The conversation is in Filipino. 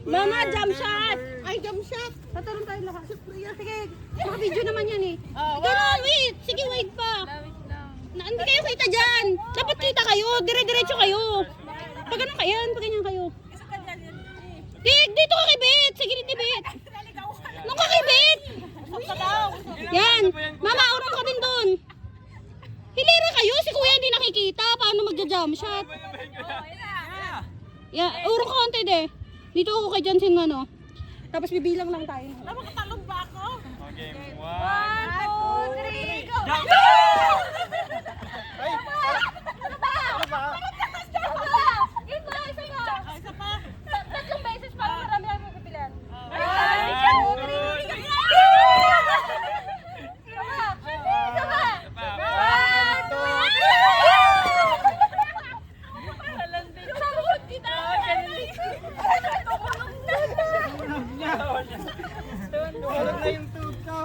Mama, jump shot! Ay, jump shot. Tatalon tayo lahat. Sige. Naka-video naman yan eh. Gano'n, wait. Sige, wait pa. Hindi kayo kita dyan. Dapat kita kayo. Dire-diretso kayo. Pag ganun kayo, pag ganyan kayo. Dito ka kay Bet. Sige, dito Bet. Nung ka kay Bet. Yan. Mama, urong ka din doon. Hilera kayo. Si kuya hindi nakikita. Paano magja-jump shot? Yan. Urong ka konti de. Dito ako kay Johnson ano. Tapos bibilang lang tayo. Makatalong ba ako? Okay, 1, 2, 3, go! Ay! Ano ba? Isa pa. Tatlong beses para marami ang pipilan. Tulog na yung tooth ko.